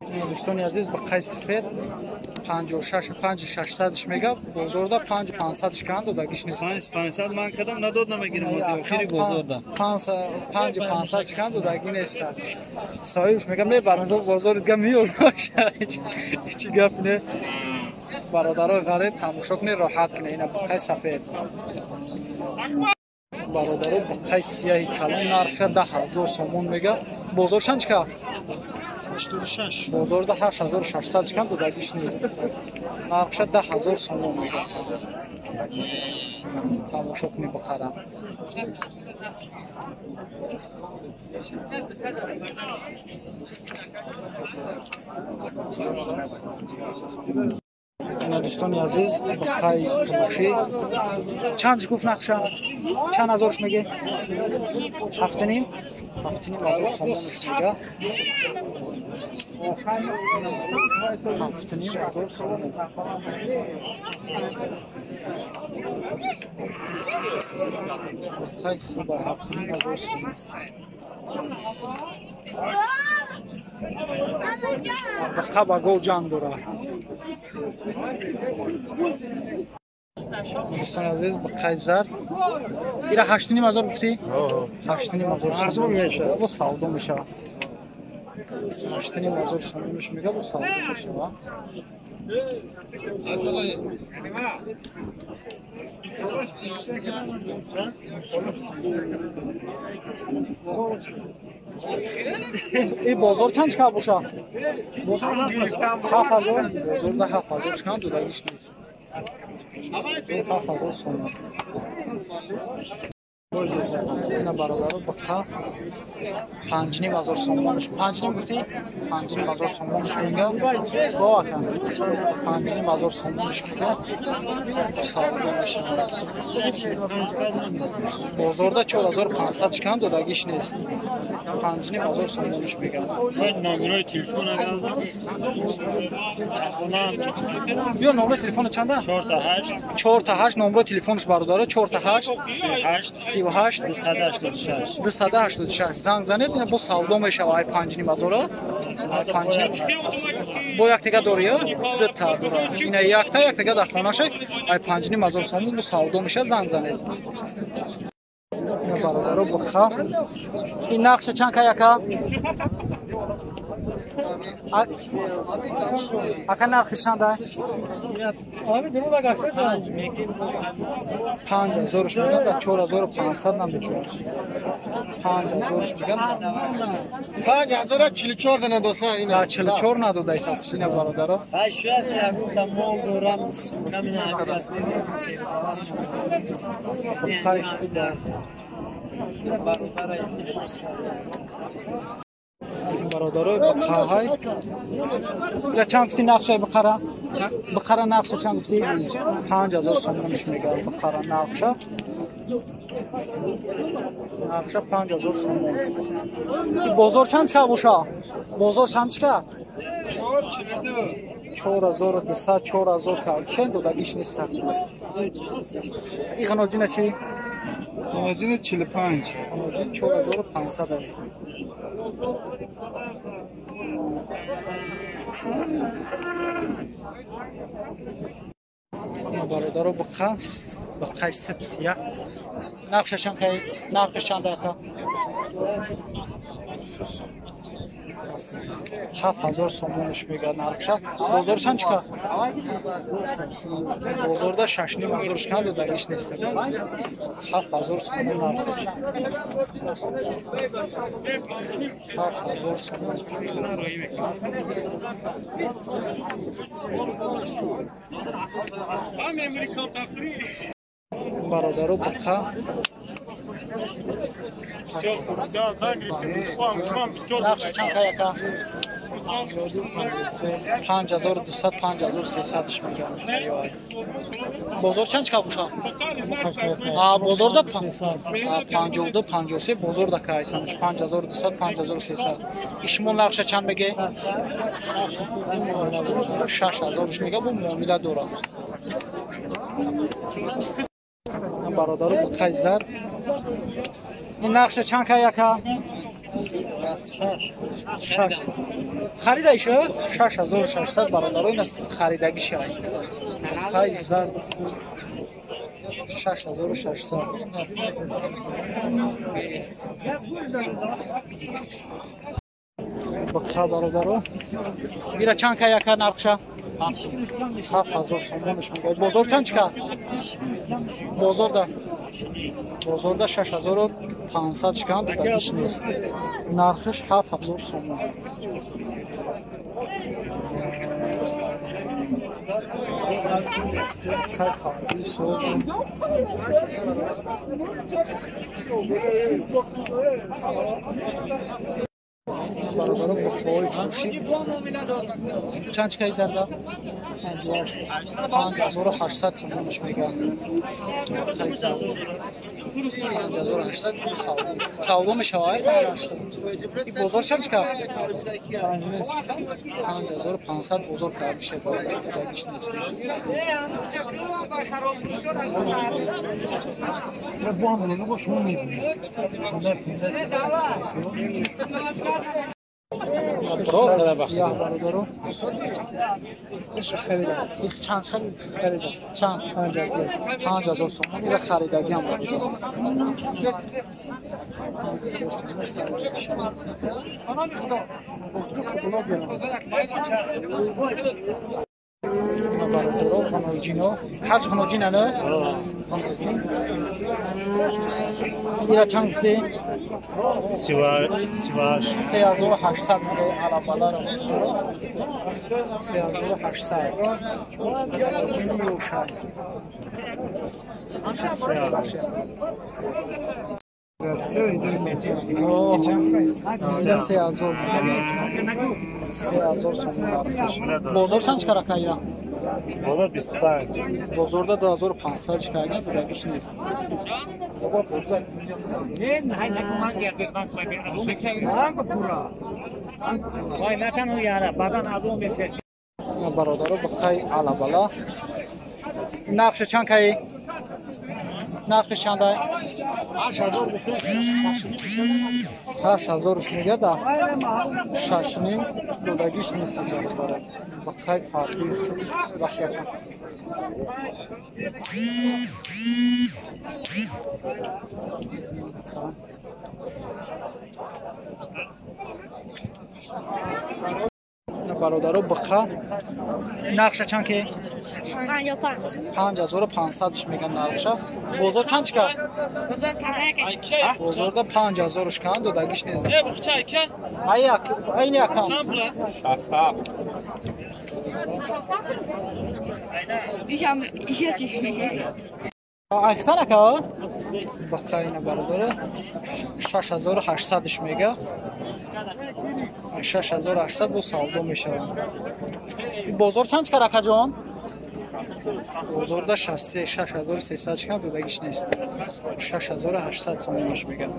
دوستان عزیز با قیس سفید 5600 میگه بازارda 5500 کند دادگیش نیست 5500 من کدام نداد نمیگیرم از آخری بازارda 5500 کند دادگی نیست صاحبش میگه میبرم بازار دیگه میور باشه هیچ گپ نه برادرای غریب تماشا کنه راحت کنه اینا با قیس سفید برادرای با قیس سیاهی کلان نرخ 10000 سومون میگه بازار چند که 86 بازارda 8600 کند دادگیش نیست نرخش 10000 سومون میگه تماشا کنی بخرم اینا دوستان عزیز بخای فروشی چند گفت نقشه چند هزارش میگه 7.5 هزار سومونش میگه 7.5 هزار سومون بخای خوبه 7.5 هزار سومون بخای با گو جان داره دوستان عزیز بخای زرد ایره 8.5 هزار گفتی؟ 8.5 هزار سومون میشه با سودا میشه 8.5 هزار سومونش میگه با سودا میشه این بازار چند که باشه؟ بازار 7000 بازار 7000 چند دادگیش نیست 7000 سومون اینا برادر بخا 5.5 هزار سومونش 5.5 گفتی 5.5 هزار سومونش میگه با کن 5.5 هزار سومونش میگه سودا میشه بازارda 4500 کند دادگیش نیست 5.5 هزار سومونش میگه نمره تلفن بیا نمره تلفن چنده 4 تا 8 نمره تلفنش برادر 4 تا 8 38 286 زنگ زنید با سودا میشه ای 5.5 هزار 5 با یک دیگه داره دو تا داره اینا یک دیگه در خانه شه ای 5.5 هزار سومون با سودا میشه زنگ زنید اینا برادر بخا این نقشه چند که یکا اکا نرخش چنده؟ 5000 میگن در 4500 نمیشه 5000 میگن 5044 ندوسه اینا 44 نداده اساس اینا برادرها شاید یک مول دورم نمیدونم برادرای بقرهای یا چند گفتی نقشه بقره نقشه چند گفتی 5000 سومونش میگه بقره نقشه 5000 سومون این بازار چند که باشه بازار چند که 4200 4000 که چند دادگیش نیست این غناجینه چی؟ غناجینه 45 غناجین 4500 برادر با قیس سبسیه نقشش چند دقیقه 7000 سومونش میگه نرخش بازار چند چکه بازارda 6.5 هزار کند دادگیش نیست 7000 سومون نرخش 7000 سومون برادر بخا نقش چند که یکا 5200 5300 میگه بازار چند چکه باشه بازارda 52 53 بازارda که ایسانش 5200 5300 ایشمون نقش چند میگه 6000 میگه bu معامله داره برادر بخای زرد این نقشه چند که یکا خریده شد 6600 برادر این خریدگی شد خیلی زرد 6600 بقیه برادر ایره چند که یک نرخشه 7000 سومونش میگه بازار چند چکه بازار 6500 چکن بودگیش نیست نرخش 7000 سومون خیلی خواهی سوز برادر بخوای فروشی چند چکه زنده 5800 سومونش میگن خیلی زنده 5800 سودا میشه این بازار چند چکه 5500 بازار که میشه بودگیش نیست سیاه برادرو چند خریده چند 5000 سومون میره خریدگی هم برادرو برادرو خانوجینو هر خانوجین نه خانوجین میره چند گفتی 3800 میگه علاوه رو 3800 خانوجین روشن راسته اینجوری میگه 3000 سومون بازار چند چکار کایه بابا 25 بازار 2500 چکایه بودگیش نیست برادر بخای علاوه نقش چند کایی نقش چند ای 8000 میگه ده 6 نیم بودگیش نیست برادر بخای فرقی بخش کن برادر بخا نقشه چند که 5500 میگن نقشه بازار چند چکه بازار 5000 کن دودگیش نیست نه بخچای که این یکم چند پوله 60 بیشم ایشی اختانه که بخای این برادر 6800 میگه 6800 دو سالدو میشه بازار چند چکه رکه جان بازار 6300 چکه بودگیش نیست 6800 سومونش میگه